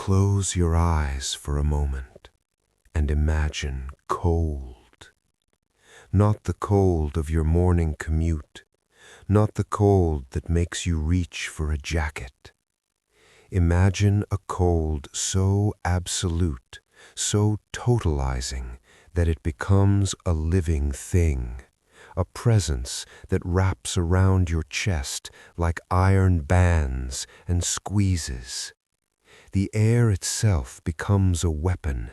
Close your eyes for a moment and imagine cold. Not the cold of your morning commute, not the cold that makes you reach for a jacket. Imagine a cold so absolute, so totalizing that it becomes a living thing, a presence that wraps around your chest like iron bands and squeezes. The air itself becomes a weapon.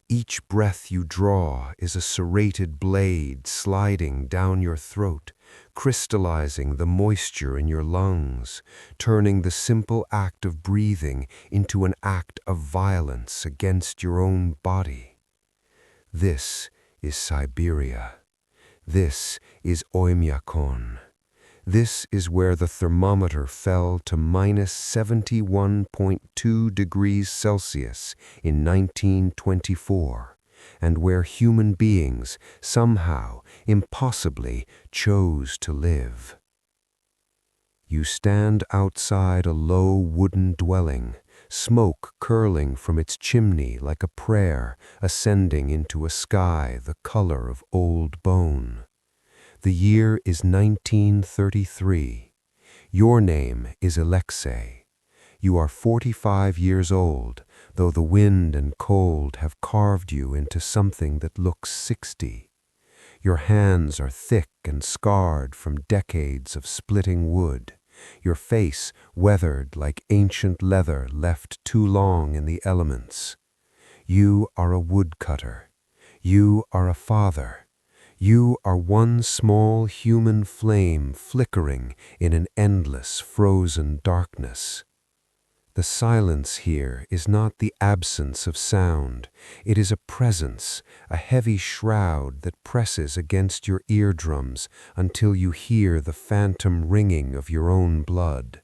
Each breath you draw is a serrated blade sliding down your throat, crystallizing the moisture in your lungs, turning the simple act of breathing into an act of violence against your own body. This is Siberia. This is Oymyakon. This is where the thermometer fell to minus 71.2 degrees Celsius in 1924, and where human beings somehow, impossibly, chose to live. You stand outside a low wooden dwelling, smoke curling from its chimney like a prayer ascending into a sky the color of old bone. The year is 1933. Your name is Alexei. You are 45 years old, though the wind and cold have carved you into something that looks 60. Your hands are thick and scarred from decades of splitting wood, your face weathered like ancient leather left too long in the elements. You are a woodcutter. You are a father. You are one small human flame flickering in an endless frozen darkness. The silence here is not the absence of sound. It is a presence, a heavy shroud that presses against your eardrums until you hear the phantom ringing of your own blood.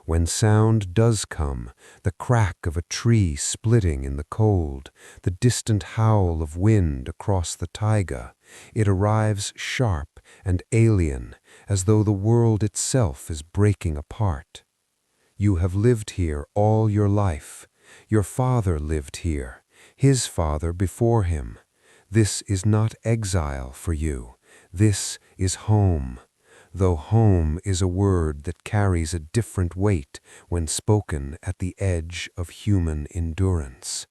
When sound does come, the crack of a tree splitting in the cold, the distant howl of wind across the taiga, it arrives sharp and alien, as though the world itself is breaking apart. You have lived here all your life. Your father lived here, his father before him. This is not exile for you. This is home. Though home is a word that carries a different weight when spoken at the edge of human endurance.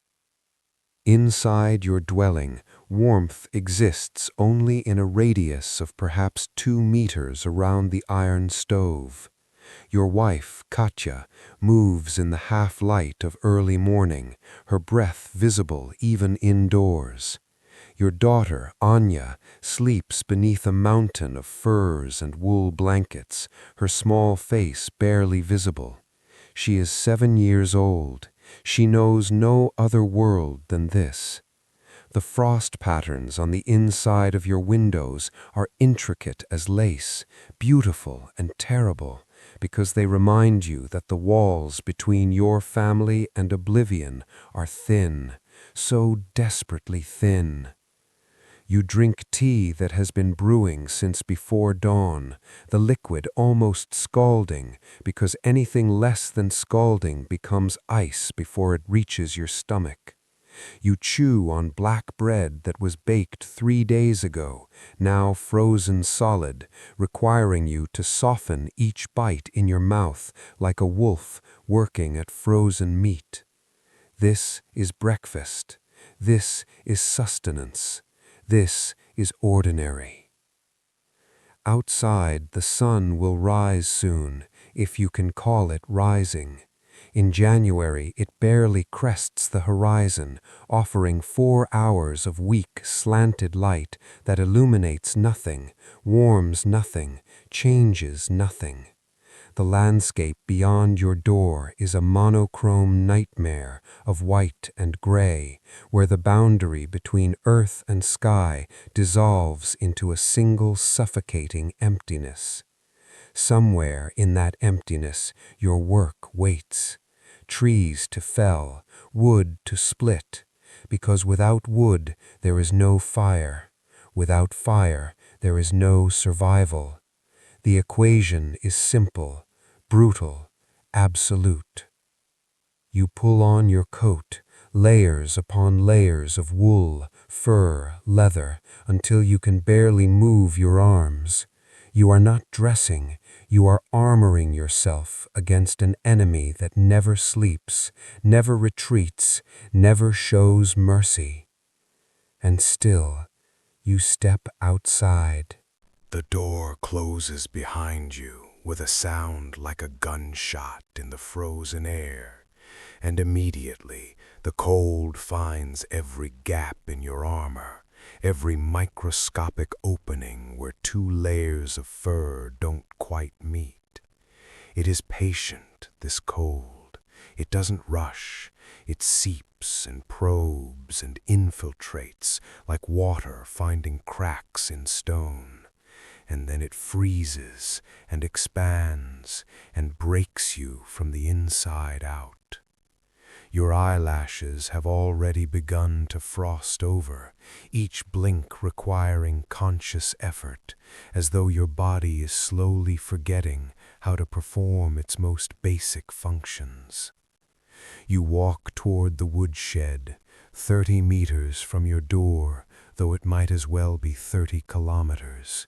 Inside your dwelling, warmth exists only in a radius of perhaps 2 meters around the iron stove. Your wife, Katya, moves in the half-light of early morning, her breath visible even indoors. Your daughter, Anya, sleeps beneath a mountain of furs and wool blankets, her small face barely visible. She is 7 years old. She knows no other world than this. The frost patterns on the inside of your windows are intricate as lace, beautiful and terrible, because they remind you that the walls between your family and oblivion are thin, so desperately thin. You drink tea that has been brewing since before dawn, the liquid almost scalding, because anything less than scalding becomes ice before it reaches your stomach. You chew on black bread that was baked 3 days ago, now frozen solid, requiring you to soften each bite in your mouth like a wolf working at frozen meat. This is breakfast. This is sustenance. This is ordinary. Outside, the sun will rise soon, if you can call it rising. In January, it barely crests the horizon, offering 4 hours of weak, slanted light that illuminates nothing, warms nothing, changes nothing. The landscape beyond your door is a monochrome nightmare of white and gray, where the boundary between earth and sky dissolves into a single suffocating emptiness. Somewhere in that emptiness, your work waits. Trees to fell, wood to split, because without wood there is no fire. Without fire there is no survival. The equation is simple, brutal, absolute. You pull on your coat, layers upon layers of wool, fur, leather, until you can barely move your arms. You are not dressing, you are armoring yourself against an enemy that never sleeps, never retreats, never shows mercy. And still, you step outside. The door closes behind you with a sound like a gunshot in the frozen air, and immediately the cold finds every gap in your armor, every microscopic opening where two layers of fur don't quite meet. It is patient, this cold. It doesn't rush. It seeps and probes and infiltrates like water finding cracks in stone. And then it freezes and expands and breaks you from the inside out. Your eyelashes have already begun to frost over, each blink requiring conscious effort, as though your body is slowly forgetting how to perform its most basic functions. You walk toward the woodshed, 30 meters from your door, though it might as well be 30 kilometers.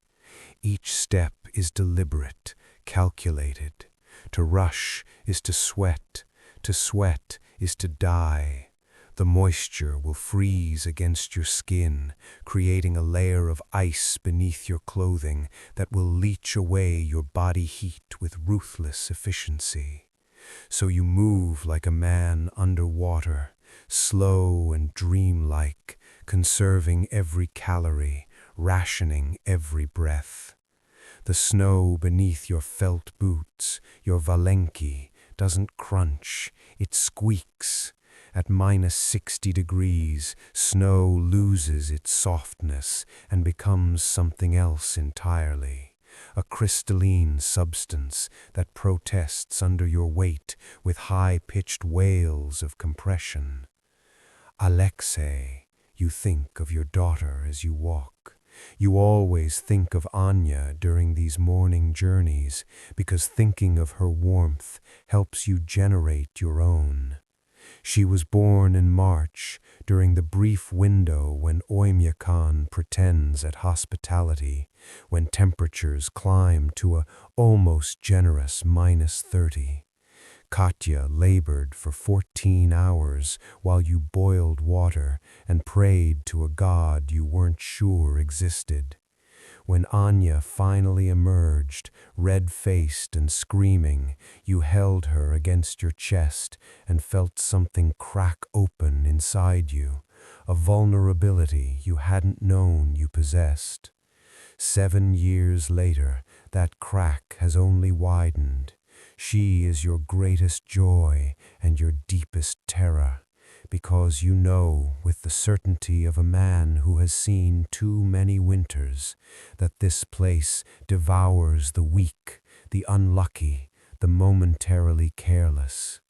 Each step is deliberate, calculated. To rush is to sweat is to die. The moisture will freeze against your skin, creating a layer of ice beneath your clothing that will leach away your body heat with ruthless efficiency. So you move like a man underwater, slow and dreamlike, conserving every calorie, rationing every breath. The snow beneath your felt boots, your valenki, doesn't crunch, it squeaks. At -60 degrees, snow loses its softness and becomes something else entirely, a crystalline substance that protests under your weight with high-pitched wails of compression. Alexei, you think of your daughter as you walk. You always think of Anya during these morning journeys because thinking of her warmth helps you generate your own. She was born in March, during the brief window when Oymyakon pretends at hospitality, when temperatures climb to a almost generous -30. Katya labored for 14 hours while you boiled water and prayed to a god you weren't sure existed. When Anya finally emerged, red-faced and screaming, you held her against your chest and felt something crack open inside you, a vulnerability you hadn't known you possessed. 7 years later, that crack has only widened. She is your greatest joy and your deepest terror, because you know with the certainty of a man who has seen too many winters that this place devours the weak, the unlucky, the momentarily careless.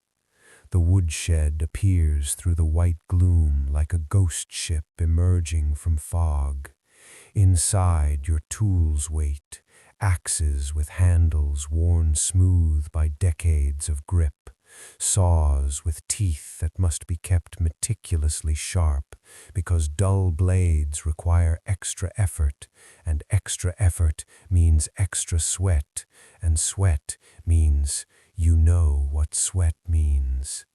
The woodshed appears through the white gloom like a ghost ship emerging from fog. Inside, your tools wait, axes with handles worn smooth by decades of grip, saws with teeth that must be kept meticulously sharp because dull blades require extra effort, and extra effort means extra sweat, and sweat means you know what sweat means.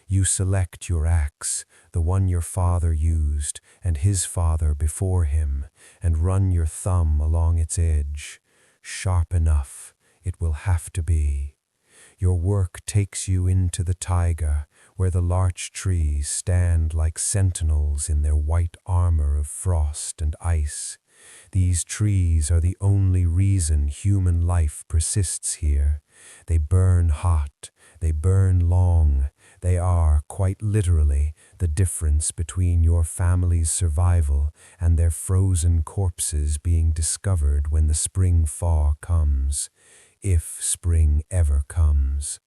You select your axe, the one your father used and his father before him, and run your thumb along its edge. Sharp enough, it will have to be. Your work takes you into the taiga, where the larch trees stand like sentinels in their white armor of frost and ice. These trees are the only reason human life persists here. They burn hot, they burn long. They are, quite literally, the difference between your family's survival and their frozen corpses being discovered when the spring thaw comes, if spring ever comes.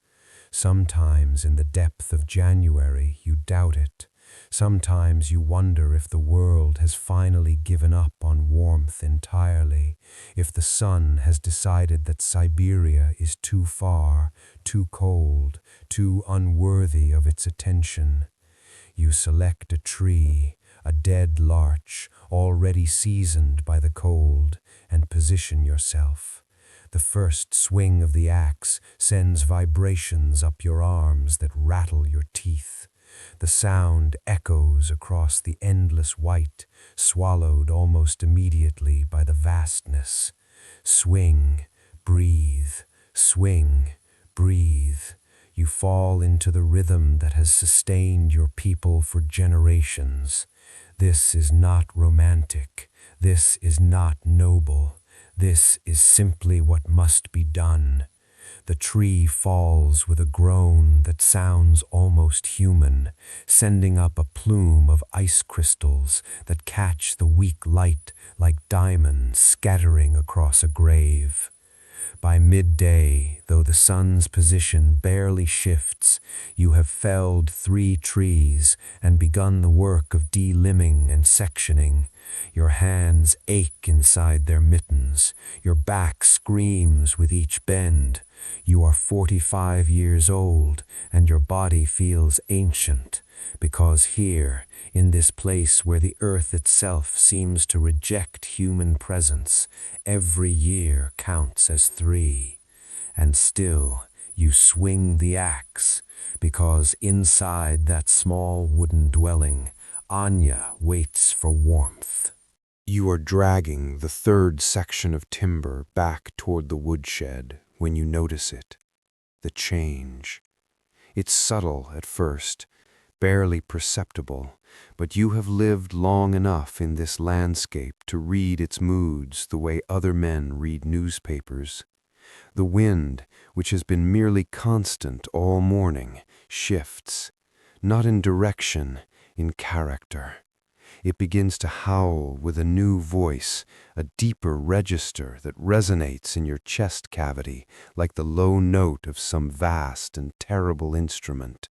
Sometimes in the depth of January you doubt it, Sometimes you wonder if the world has finally given up on warmth entirely, if the sun has decided that Siberia is too far, too cold, too unworthy of its attention. You select a tree, a dead larch, already seasoned by the cold, and position yourself. The first swing of the axe sends vibrations up your arms that rattle your teeth. The sound echoes across the endless white, swallowed almost immediately by the vastness. Swing, breathe, swing, breathe. You fall into the rhythm that has sustained your people for generations. This is not romantic. This is not noble. This is simply what must be done. The tree falls with a groan that sounds almost human, sending up a plume of ice crystals that catch the weak light like diamonds scattering across a grave. By midday, though the sun's position barely shifts, you have felled 3 trees and begun the work of delimbing and sectioning. Your hands ache inside their mittens. Your back screams with each bend. You are 45 years old, and your body feels ancient, because here, in this place where the earth itself seems to reject human presence, every year counts as 3. And still, you swing the axe, because inside that small wooden dwelling, Anya waits for warmth. You are dragging the 3rd section of timber back toward the woodshed when you notice it, the change. It's subtle at first, barely perceptible, but you have lived long enough in this landscape to read its moods the way other men read newspapers. The wind, which has been merely constant all morning, shifts, not in direction, in character. It begins to howl with a new voice, a deeper register that resonates in your chest cavity like the low note of some vast and terrible instrument.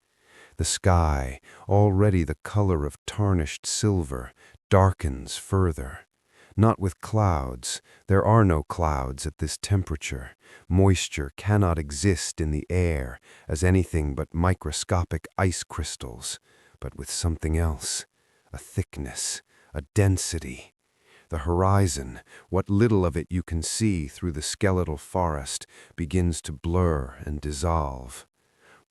The sky, already the color of tarnished silver, darkens further. Not with clouds. There are no clouds at this temperature. Moisture cannot exist in the air as anything but microscopic ice crystals, but with something else. A thickness, a density. The horizon, what little of it you can see through the skeletal forest, begins to blur and dissolve.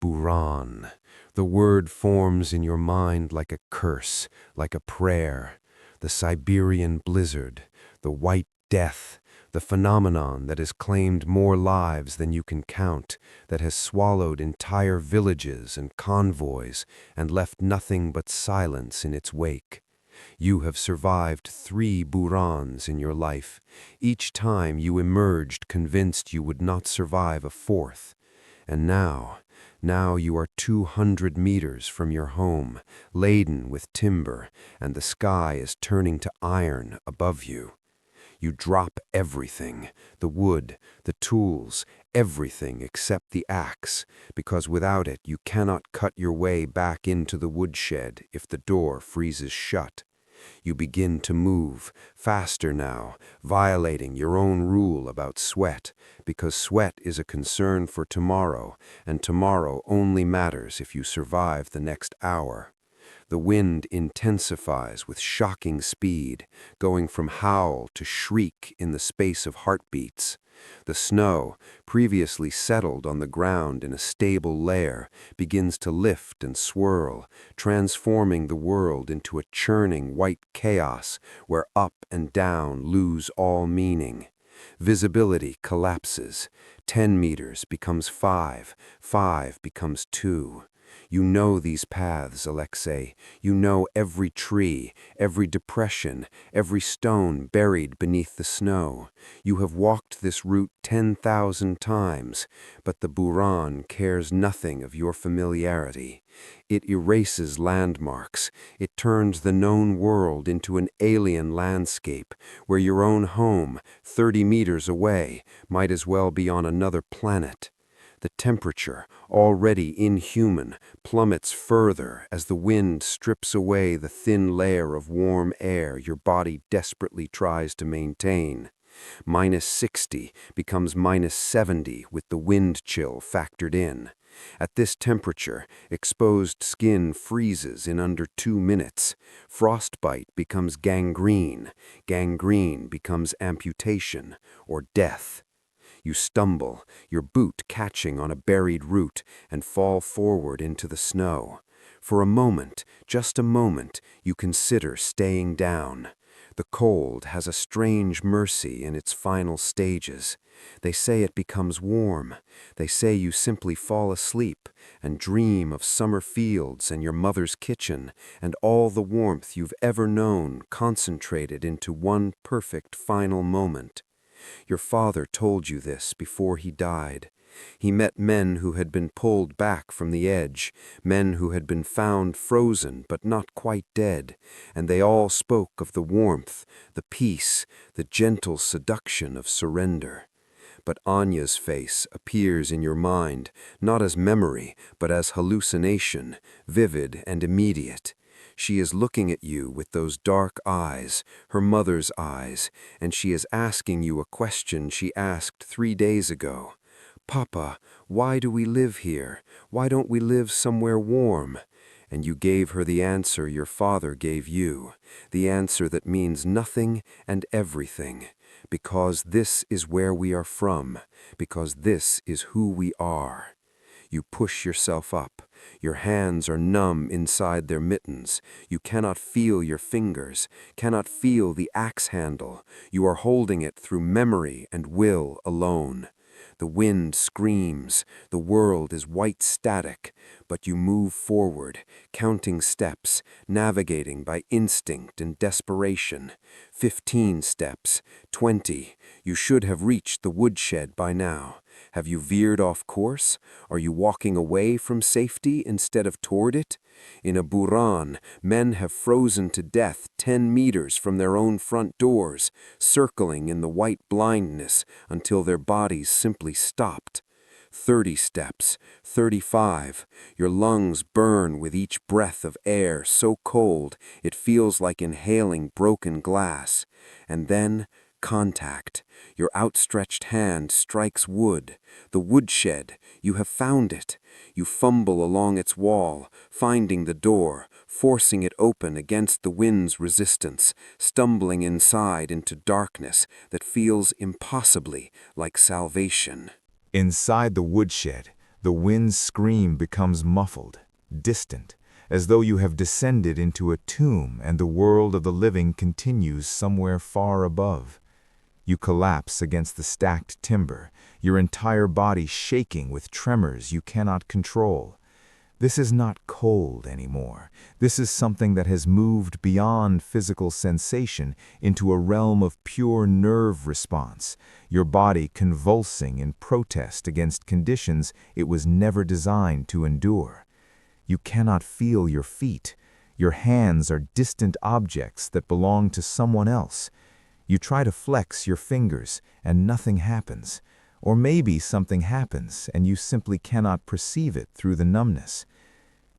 Buran. The word forms in your mind like a curse, like a prayer. The Siberian blizzard, the white death, the phenomenon that has claimed more lives than you can count, that has swallowed entire villages and convoys and left nothing but silence in its wake. You have survived 3 Burans in your life. Each time you emerged convinced you would not survive a 4th. And now you are 200 meters from your home, laden with timber, and the sky is turning to iron above you. You drop everything, the wood, the tools, everything except the axe, because without it you cannot cut your way back into the woodshed if the door freezes shut. You begin to move, faster now, violating your own rule about sweat, because sweat is a concern for tomorrow, and tomorrow only matters if you survive the next hour. The wind intensifies with shocking speed, going from howl to shriek in the space of heartbeats. The snow, previously settled on the ground in a stable layer, begins to lift and swirl, transforming the world into a churning white chaos where up and down lose all meaning. Visibility collapses. 10 meters becomes 5, 5 becomes 2. You know these paths, Alexei. You know every tree, every depression, every stone buried beneath the snow. You have walked this route 10,000 times, but the Buran cares nothing of your familiarity. It erases landmarks. It turns the known world into an alien landscape, where your own home, 30 meters away, might as well be on another planet. The temperature, already inhuman, plummets further as the wind strips away the thin layer of warm air your body desperately tries to maintain. -60 becomes -70 with the wind chill factored in. At this temperature, exposed skin freezes in under 2 minutes. Frostbite becomes gangrene. Gangrene becomes amputation or death. You stumble, your boot catching on a buried root, and fall forward into the snow. For a moment, just a moment, you consider staying down. The cold has a strange mercy in its final stages. They say it becomes warm. They say you simply fall asleep and dream of summer fields and your mother's kitchen and all the warmth you've ever known concentrated into one perfect final moment. Your father told you this before he died. He met men who had been pulled back from the edge, men who had been found frozen but not quite dead, and they all spoke of the warmth, the peace, the gentle seduction of surrender. But Anya's face appears in your mind, not as memory, but as hallucination, vivid and immediate. She is looking at you with those dark eyes, her mother's eyes, and she is asking you a question she asked 3 days ago. "Papa, why do we live here? Why don't we live somewhere warm?" And you gave her the answer your father gave you, the answer that means nothing and everything. Because this is where we are from, because this is who we are. You push yourself up. Your hands are numb inside their mittens. You cannot feel your fingers, cannot feel the axe handle. You are holding it through memory and will alone. The wind screams, the world is white static, but you move forward, counting steps, navigating by instinct and desperation. 15 steps, 20. You should have reached the woodshed by now. Have you veered off course? Are you walking away from safety instead of toward it? In a buran, men have frozen to death 10 meters from their own front doors, circling in the white blindness until their bodies simply stopped. 30 steps, 35. Your lungs burn with each breath of air so cold it feels like inhaling broken glass. And then, contact. Your outstretched hand strikes wood. The woodshed. You have found it. You fumble along its wall, finding the door, forcing it open against the wind's resistance, stumbling inside into darkness that feels impossibly like salvation. Inside the woodshed, the wind's scream becomes muffled, distant, as though you have descended into a tomb and the world of the living continues somewhere far above. You collapse against the stacked timber, your entire body shaking with tremors you cannot control. This is not cold anymore. This is something that has moved beyond physical sensation into a realm of pure nerve response, your body convulsing in protest against conditions it was never designed to endure. You cannot feel your feet. Your hands are distant objects that belong to someone else. You try to flex your fingers, and nothing happens. Or maybe something happens, and you simply cannot perceive it through the numbness.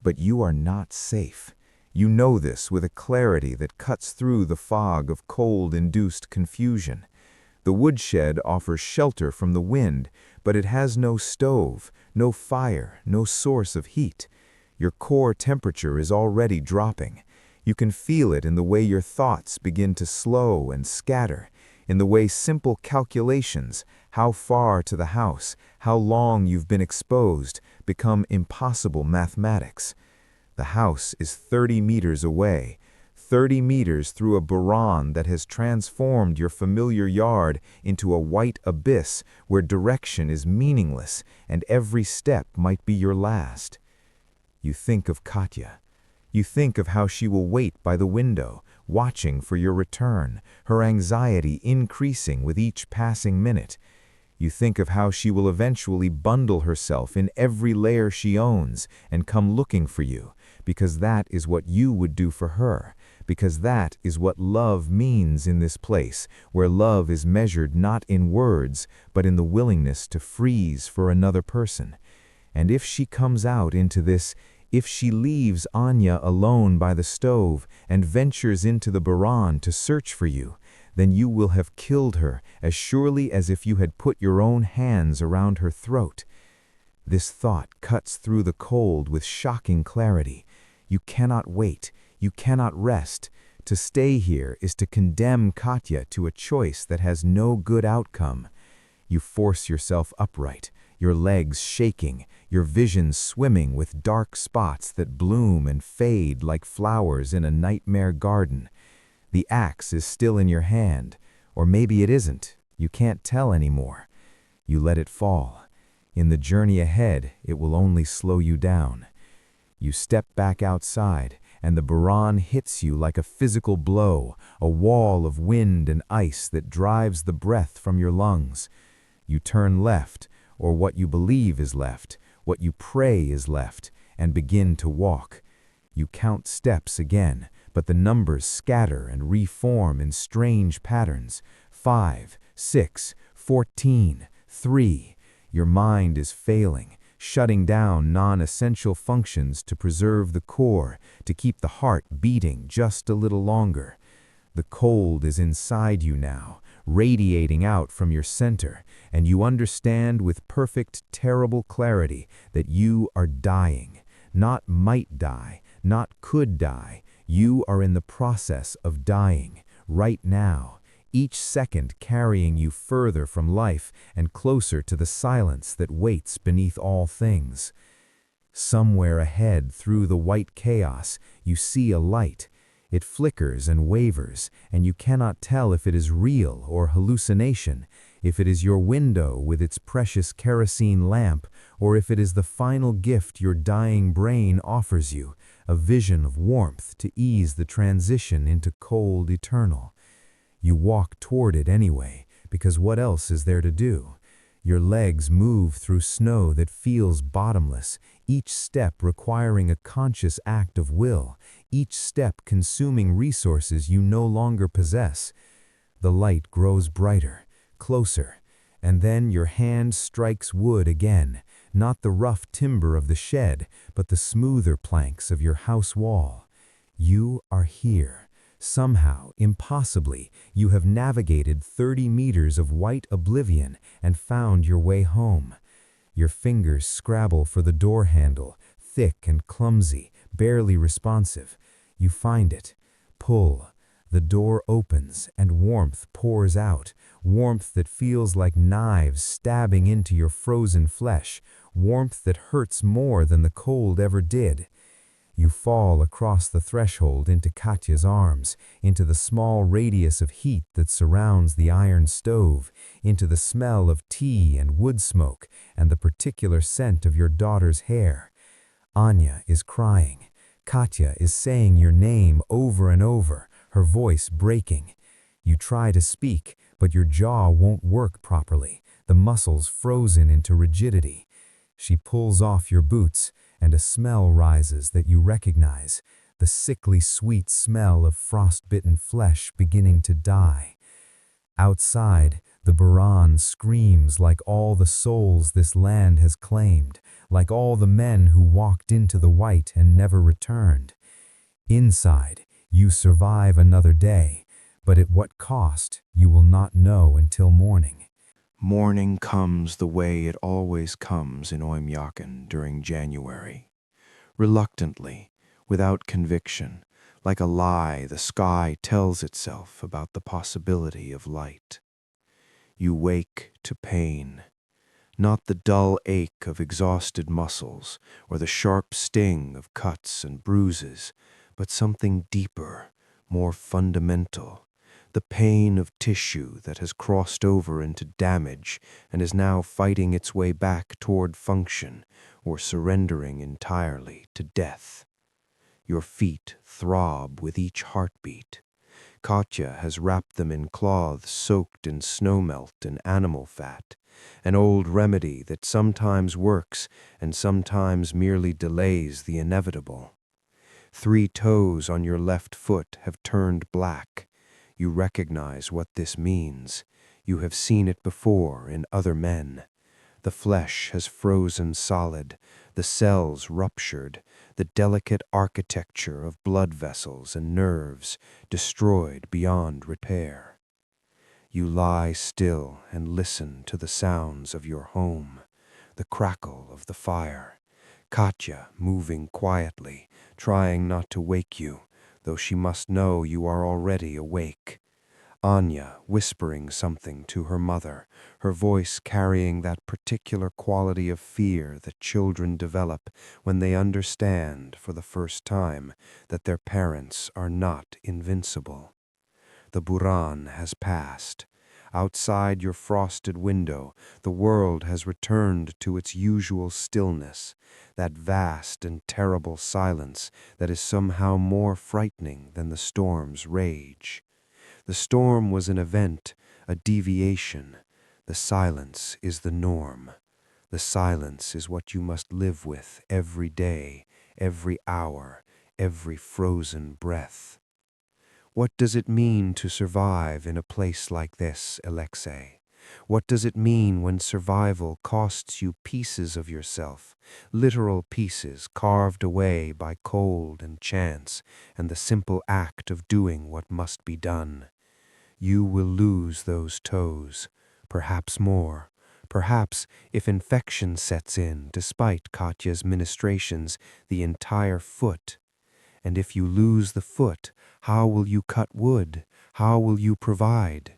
But you are not safe. You know this with a clarity that cuts through the fog of cold-induced confusion. The woodshed offers shelter from the wind, but it has no stove, no fire, no source of heat. Your core temperature is already dropping. You can feel it in the way your thoughts begin to slow and scatter, in the way simple calculations, how far to the house, how long you've been exposed, become impossible mathematics. The house is 30 meters away, 30 meters through a buran that has transformed your familiar yard into a white abyss where direction is meaningless and every step might be your last. You think of Katya. You think of how she will wait by the window, watching for your return, her anxiety increasing with each passing minute. You think of how she will eventually bundle herself in every layer she owns and come looking for you, because that is what you would do for her, because that is what love means in this place, where love is measured not in words, but in the willingness to freeze for another person. And if she comes out into this, if she leaves Anya alone by the stove and ventures into the barran to search for you, then you will have killed her as surely as if you had put your own hands around her throat. This thought cuts through the cold with shocking clarity. You cannot wait. You cannot rest. To stay here is to condemn Katya to a choice that has no good outcome. You force yourself upright, your legs shaking, your vision swimming with dark spots that bloom and fade like flowers in a nightmare garden. The axe is still in your hand, or maybe it isn't. You can't tell anymore. You let it fall. In the journey ahead, it will only slow you down. You step back outside, and the barran hits you like a physical blow, a wall of wind and ice that drives the breath from your lungs. You turn left, or what you believe is left, what you pray is left, and begin to walk. You count steps again, but the numbers scatter and reform in strange patterns. 5, 6, 14, 3. Your mind is failing, shutting down non-essential functions to preserve the core, to keep the heart beating just a little longer. The cold is inside you now, radiating out from your center, and you understand with perfect, terrible clarity that you are dying. Not might die, not could die. You are in the process of dying, right now, each second carrying you further from life and closer to the silence that waits beneath all things. Somewhere ahead through the white chaos, you see a light. It flickers and wavers, and you cannot tell if it is real or hallucination, if it is your window with its precious kerosene lamp, or if it is the final gift your dying brain offers you, a vision of warmth to ease the transition into cold eternal. You walk toward it anyway, because what else is there to do? Your legs move through snow that feels bottomless, each step requiring a conscious act of will, each step consuming resources you no longer possess. The light grows brighter, closer, and then your hand strikes wood again, not the rough timber of the shed, but the smoother planks of your house wall. You are here. Somehow, impossibly, you have navigated 30 meters of white oblivion and found your way home. Your fingers scrabble for the door handle, thick and clumsy, barely responsive. You find it. Pull. The door opens and warmth pours out, warmth that feels like knives stabbing into your frozen flesh, warmth that hurts more than the cold ever did. You fall across the threshold into Katya's arms, into the small radius of heat that surrounds the iron stove, into the smell of tea and wood smoke, and the particular scent of your daughter's hair. Anya is crying. Katya is saying your name over and over, her voice breaking. You try to speak, but your jaw won't work properly, the muscles frozen into rigidity. She pulls off your boots, and a smell rises that you recognize, the sickly sweet smell of frost-bitten flesh beginning to die. Outside, the barran screams like all the souls this land has claimed, like all the men who walked into the white and never returned. Inside, you survive another day, but at what cost you will not know until morning. Morning comes the way it always comes in Oymyakin during January. Reluctantly, without conviction, like a lie the sky tells itself about the possibility of light. You wake to pain, not the dull ache of exhausted muscles or the sharp sting of cuts and bruises, but something deeper, more fundamental, the pain of tissue that has crossed over into damage and is now fighting its way back toward function or surrendering entirely to death. Your feet throb with each heartbeat. Katya has wrapped them in cloths soaked in snowmelt and animal fat, an old remedy that sometimes works and sometimes merely delays the inevitable. 3 toes on your left foot have turned black. You recognize what this means. You have seen it before in other men. The flesh has frozen solid, the cells ruptured, the delicate architecture of blood vessels and nerves destroyed beyond repair. You lie still and listen to the sounds of your home, the crackle of the fire, Katya moving quietly, trying not to wake you, though she must know you are already awake. Anya whispering something to her mother, her voice carrying that particular quality of fear that children develop when they understand for the first time that their parents are not invincible. The Buran has passed. Outside your frosted window, the world has returned to its usual stillness, that vast and terrible silence that is somehow more frightening than the storm's rage. The storm was an event, a deviation. The silence is the norm. The silence is what you must live with every day, every hour, every frozen breath. What does it mean to survive in a place like this, Alexei? What does it mean when survival costs you pieces of yourself, literal pieces carved away by cold and chance and the simple act of doing what must be done? You will lose those toes, perhaps more. Perhaps, if infection sets in, despite Katya's ministrations, the entire foot. And if you lose the foot, how will you cut wood? How will you provide?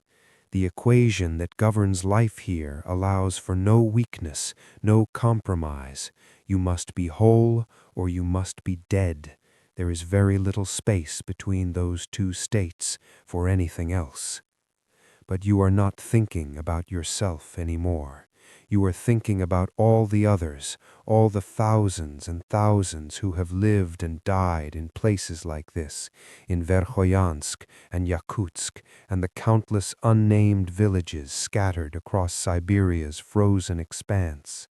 The equation that governs life here allows for no weakness, no compromise. You must be whole or you must be dead. There is very little space between those 2 states for anything else. But you are not thinking about yourself anymore. You are thinking about all the others, all the thousands and thousands who have lived and died in places like this, in Verkhoyansk and Yakutsk, and the countless unnamed villages scattered across Siberia's frozen expanse.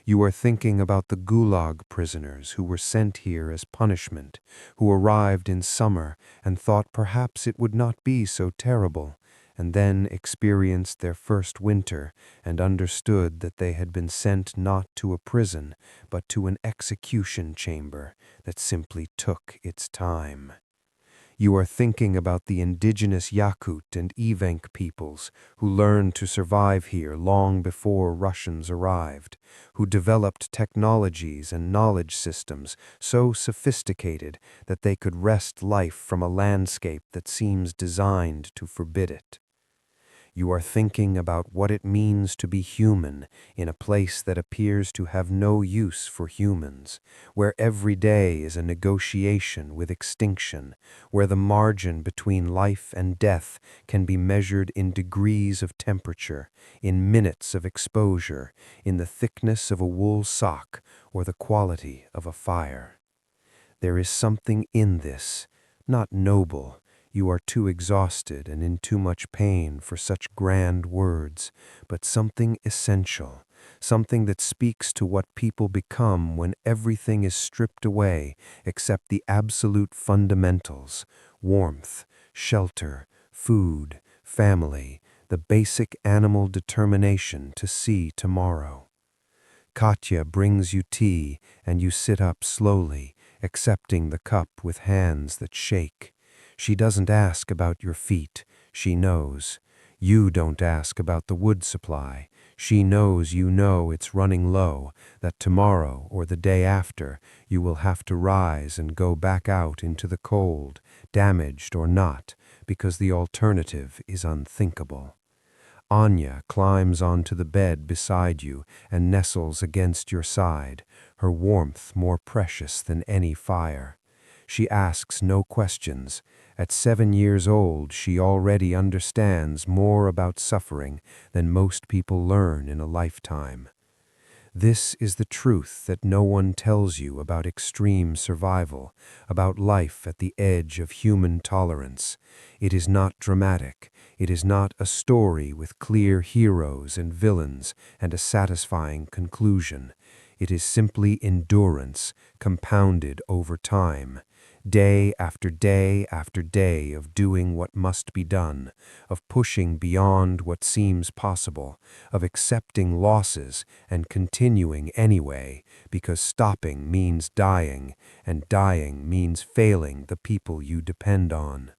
You are thinking about the Gulag prisoners who were sent here as punishment, who arrived in summer and thought perhaps it would not be so terrible, and then experienced their first winter and understood that they had been sent not to a prison, but to an execution chamber that simply took its time. You are thinking about the indigenous Yakut and Evenk peoples who learned to survive here long before Russians arrived, who developed technologies and knowledge systems so sophisticated that they could wrest life from a landscape that seems designed to forbid it. You are thinking about what it means to be human in a place that appears to have no use for humans, where every day is a negotiation with extinction, where the margin between life and death can be measured in degrees of temperature, in minutes of exposure, in the thickness of a wool sock or the quality of a fire. There is something in this, not noble. You are too exhausted and in too much pain for such grand words, but something essential, something that speaks to what people become when everything is stripped away except the absolute fundamentals: warmth, shelter, food, family, the basic animal determination to see tomorrow. Katya brings you tea and you sit up slowly, accepting the cup with hands that shake. She doesn't ask about your feet. She knows. You don't ask about the wood supply. She knows you know it's running low, that tomorrow or the day after you will have to rise and go back out into the cold, damaged or not, because the alternative is unthinkable. Anya climbs onto the bed beside you and nestles against your side, her warmth more precious than any fire. She asks no questions. At 7 years old, she already understands more about suffering than most people learn in a lifetime. This is the truth that no one tells you about extreme survival, about life at the edge of human tolerance. It is not dramatic. It is not a story with clear heroes and villains and a satisfying conclusion. It is simply endurance, compounded over time. Day after day after day of doing what must be done, of pushing beyond what seems possible, of accepting losses and continuing anyway, because stopping means dying, and dying means failing the people you depend on.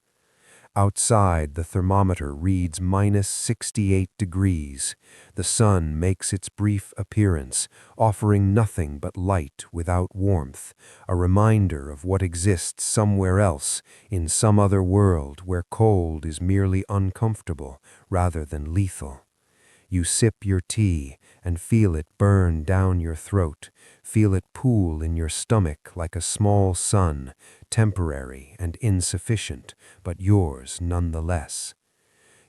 Outside, the thermometer reads -68 degrees. The sun makes its brief appearance, offering nothing but light without warmth, a reminder of what exists somewhere else, in some other world where cold is merely uncomfortable rather than lethal. You sip your tea and feel it burn down your throat, feel it pool in your stomach like a small sun, temporary and insufficient, but yours nonetheless.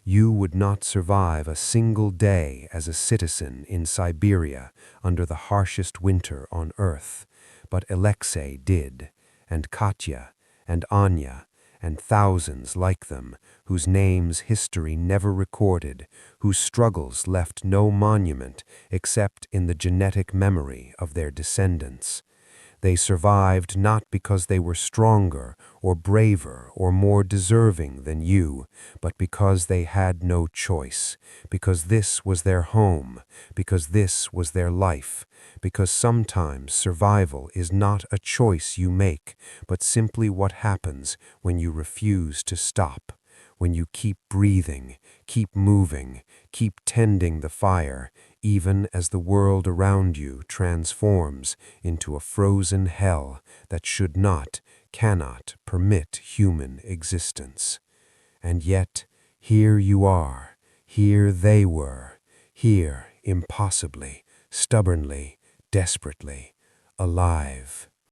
You would not survive a single day as a citizen in Siberia under the harshest winter on Earth, but Alexei did, and Katya, and Anya, and thousands like them, whose names history never recorded, whose struggles left no monument except in the genetic memory of their descendants. They survived not because they were stronger or braver or more deserving than you, but because they had no choice, because this was their home, because this was their life, because sometimes survival is not a choice you make, but simply what happens when you refuse to stop, when you keep breathing, keep moving, keep tending the fire, even as the world around you transforms into a frozen hell that should not, cannot permit human existence. And yet, here you are, here they were, here impossibly, stubbornly, desperately, alive.